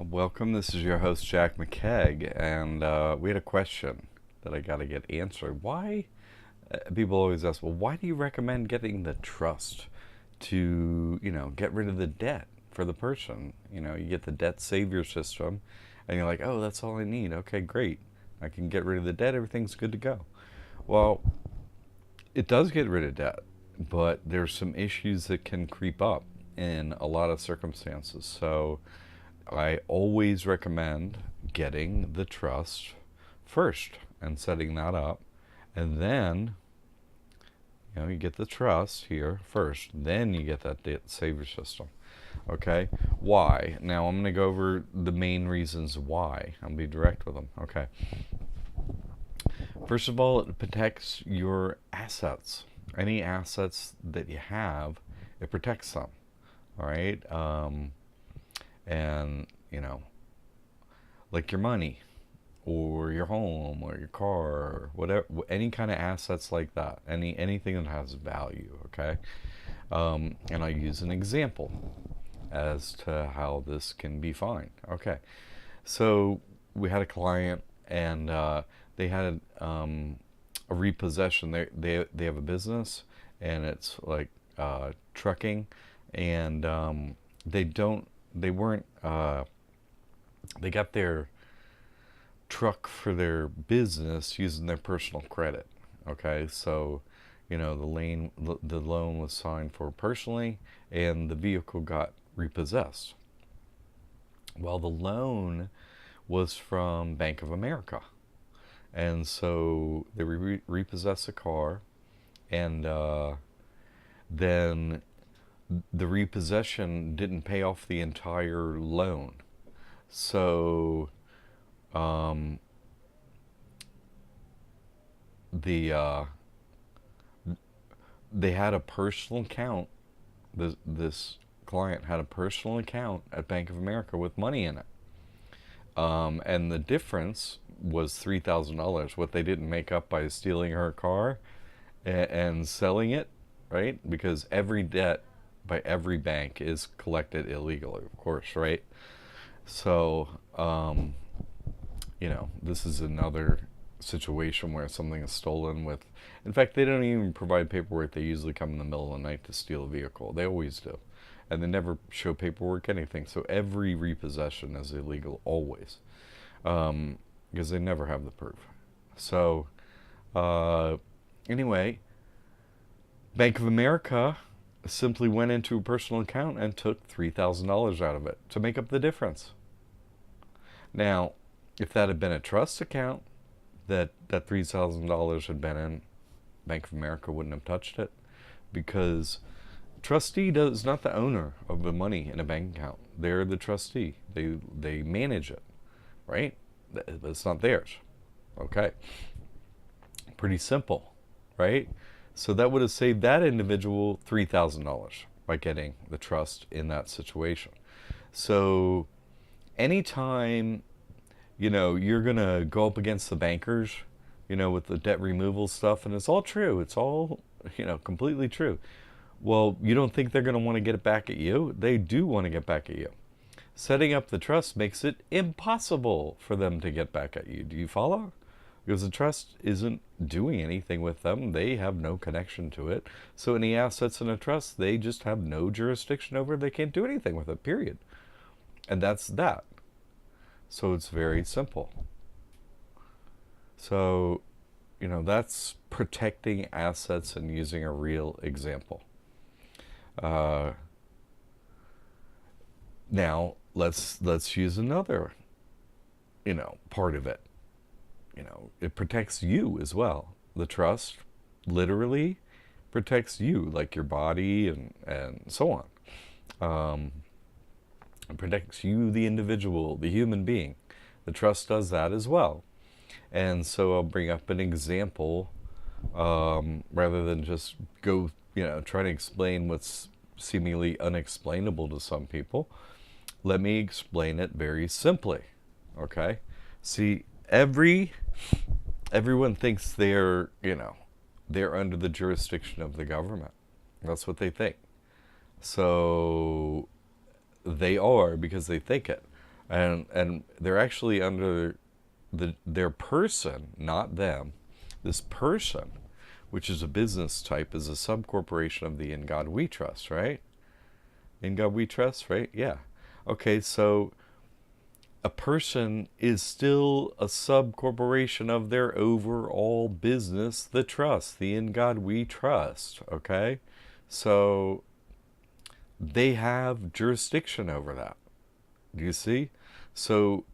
Welcome. This is your host, Jack McKeag, and we had a question that I got to get answered. Why? People always ask, well, why do you recommend getting the trust to, get rid of the debt for the person? You get the debt savior system, and you're like, oh, that's all I need. Okay, great. I can get rid of the debt. Everything's good to go. Well, it does get rid of debt, but there's some issues that can creep up in a lot of circumstances. So I always recommend getting the trust first and setting that up. And then, you get the trust here first. Then you get that debt saver system. Okay? Why? Now I'm going to go over the main reasons why. I'll be direct with them. Okay. First of all, it protects your assets. Any assets that you have, it protects them. All right? And like your money or your home or your car or whatever, any kind of assets like that, anything that has value. Okay. And I use an example as to how this can be fine. Okay. So we had a client, and they had a repossession. They have a business, and it's like trucking, and they weren't they got their truck for their business using their personal credit. Okay, so the loan was signed for personally, and the vehicle got repossessed. Well, the loan was from Bank of America, and so they repossessed the car, and then the repossession didn't pay off the entire loan. So the they had a personal account. This client had a personal account at Bank of America with money in it, and the difference was $3,000. What they didn't make up by stealing her car and selling it, right? Because every debt by every bank is collected illegally, of course, right? So, this is another situation where something is stolen with. In fact, they don't even provide paperwork. They usually come in the middle of the night to steal a vehicle. They always do. And they never show paperwork, anything. So every repossession is illegal, always. Because they never have the proof. So, anyway, Bank of America simply went into a personal account and took $3,000 out of it to make up the difference. Now, if that had been a trust account that $3,000 had been in, Bank of America wouldn't have touched it, because trustee is not the owner of the money in a bank account. They're the trustee. They manage it, right? It's not theirs. Okay. Pretty simple, right? So that would have saved that individual $3,000 by getting the trust in that situation. So anytime, you're going to go up against the bankers, with the debt removal stuff, and it's all true. It's all, completely true. Well, you don't think they're going to want to get it back at you? They do want to get back at you. Setting up the trust makes it impossible for them to get back at you. Do you follow? Because the trust isn't doing anything with them. They have no connection to it. So any assets in a trust, they just have no jurisdiction over. They can't do anything with it, period. And that's that. So it's very simple. So, that's protecting assets and using a real example. Now, let's use another, part of it. It protects you as well. The trust literally protects you, like your body and so on. It protects you, the individual, the human being. The trust does that as well. And so I'll bring up an example, rather than just go, try to explain what's seemingly unexplainable to some people. Let me explain it very simply. Okay? See, everyone thinks they're under the jurisdiction of the government. That's what they think. So they are, because they think it. and they're actually under their person, not them. This person, which is a business type, is a subcorporation of the In God We Trust, right? In God We Trust, right? Yeah. Okay, so a person is still a subcorporation of their overall business, the trust, the In God We Trust, okay? So they have jurisdiction over that. Do you see? So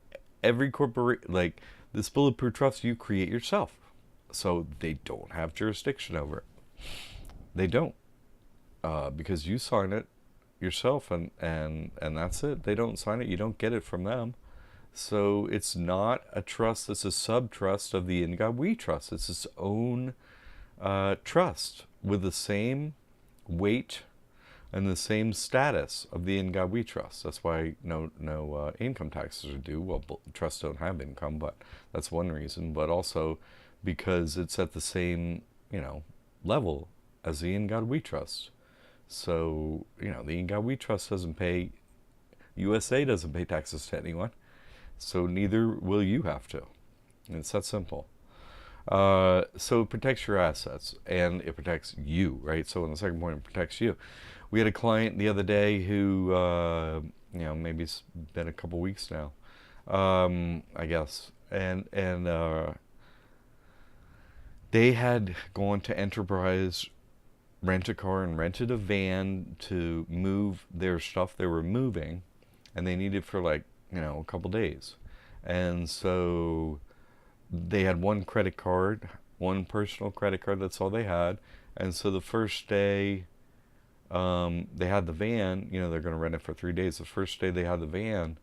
every corporate, like this bulletproof trust, you create yourself. So they don't have jurisdiction over it. They don't, because you sign it yourself, and that's it. They don't sign it. You don't get it from them. So it's not a trust. It's a sub-trust of the In God We Trust. It's its own trust with the same weight and the same status of the In God We Trust. That's why no income taxes are due. Well, trusts don't have income, but that's one reason. But also because it's at the same, level as the In God We Trust. So, the In God We Trust doesn't pay, USA doesn't pay taxes to anyone. So neither will you have to. And it's that simple. So it protects your assets and it protects you, right? So in the second point, it protects you. We had a client the other day who, maybe it's been a couple weeks now, I guess, and they had gone to Enterprise Rent a Car and rented a van to move their stuff they were moving, and they needed for like a couple days, and so they had one credit card, one personal credit card. That's all they had, and so the first day they had the van. They're going to rent it for 3 days. The first day they had the van,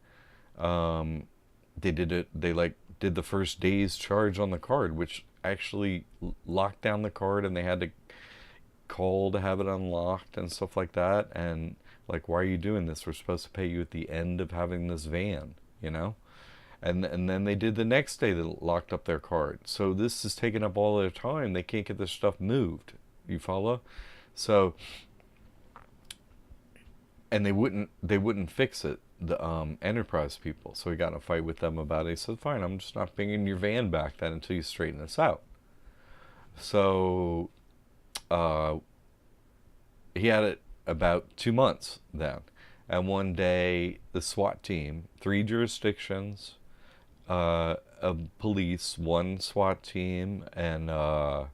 they did it. They did the first day's charge on the card, which actually locked down the card, and they had to call to have it unlocked and stuff like that. And like, why are you doing this? We're supposed to pay you at the end of having this van, And then they did the next day. They locked up their card. So this is taking up all their time. They can't get their stuff moved. You follow? So, and they wouldn't fix it, the Enterprise people. So he got in a fight with them about it. He said, fine, I'm just not bringing your van back then until you straighten this out. So he had it about 2 months then. And one day, the SWAT team, 3 jurisdictions of police, 1 SWAT team, and I'm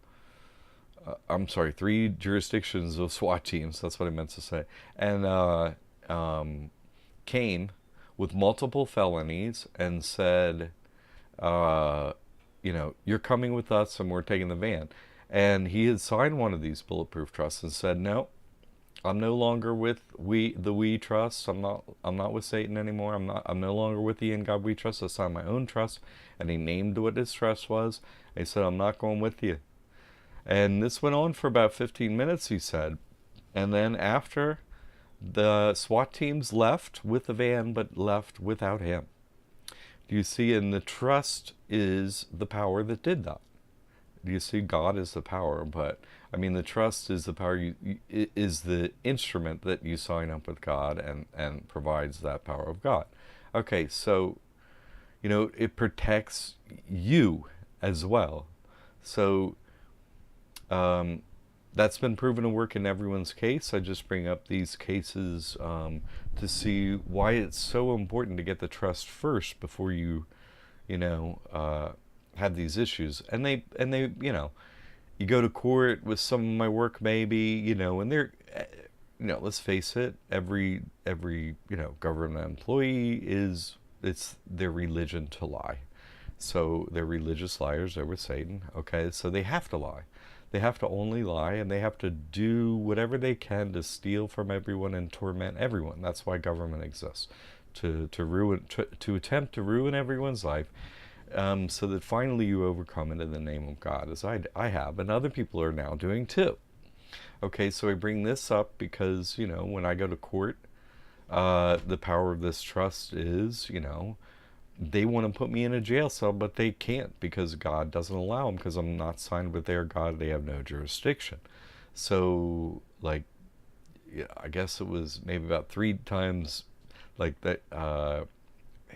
sorry, 3 jurisdictions of SWAT teams, that's what I meant to say, and came with multiple felonies and said, you're coming with us and we're taking the van. And he had signed one of these bulletproof trusts and said, no, I'm no longer with the We Trust. I'm not with Satan anymore. I'm no longer with the In God We Trust. I signed my own trust, and he named what his trust was. And he said, I'm not going with you. And this went on for about 15 minutes, he said. And then after, the SWAT teams left with the van, but left without him. Do you see? And the trust is the power that did that. Do you see? God is the power, but the trust is the power. Is the instrument that you sign up with God and provides that power of God. Okay, so it protects you as well. So that's been proven to work in everyone's case. I just bring up these cases to see why it's so important to get the trust first before you have these issues. And they you go to court with some of my work, maybe, and they're, let's face it, every government employee it's their religion to lie. So they're religious liars. They're with Satan. Okay, so they have to lie. They have to only lie, and they have to do whatever they can to steal from everyone and torment everyone. That's why government exists, to attempt to ruin everyone's life, so that finally you overcome it in the name of God, as I have, and other people are now doing too. Okay, so I bring this up because, when I go to court, the power of this trust is, they want to put me in a jail cell, but they can't because God doesn't allow them, because I'm not signed with their God. They have no jurisdiction. So, I guess it was maybe about 3 times like that.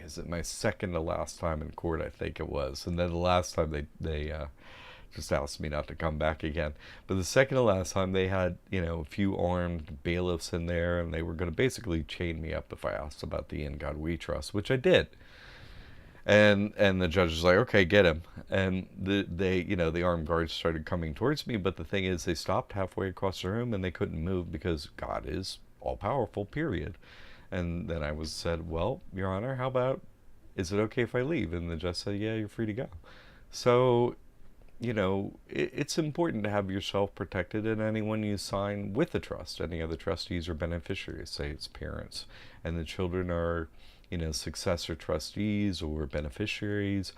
is it my second to last time in court? I think it was. And then the last time they just asked me not to come back again. But the second to last time, they had, you know, a few armed bailiffs in there, and they were going to basically chain me up if I asked about the In God We Trust, which I did. And the judge was like, okay, get him. And they, you know, the armed guards started coming towards me, but the thing is, they stopped halfway across the room and they couldn't move because God is all powerful, period. And then I was said, well, Your Honor, how about, is it okay if I leave? And the judge said, yeah, you're free to go. So, you know, it's important to have yourself protected, and anyone you sign with the trust, any other trustees or beneficiaries, say it's parents, and the children are, you know, successor trustees or beneficiaries,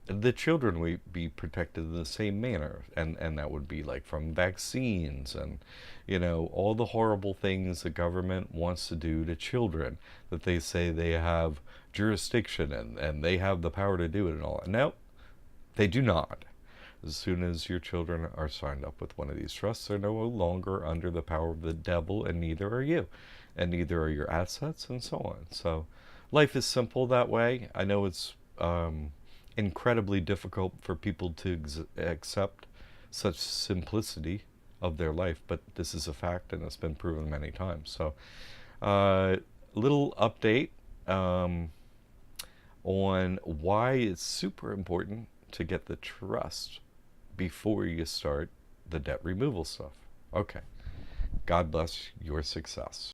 the children will be protected in the same manner, and that would be like from vaccines and, you know, all the horrible things the government wants to do to children that they say they have jurisdiction and they have the power to do it and all that. No, they do not. As soon as your children are signed up with one of these trusts, they're no longer under the power of the devil, and neither are you, and neither are your assets, and so on. So life is simple that way. I know it's incredibly difficult for people to accept such simplicity of their life, but this is a fact, and it's been proven many times. So little update on why it's super important to get the trust before you start the debt removal stuff. Okay. God bless your success.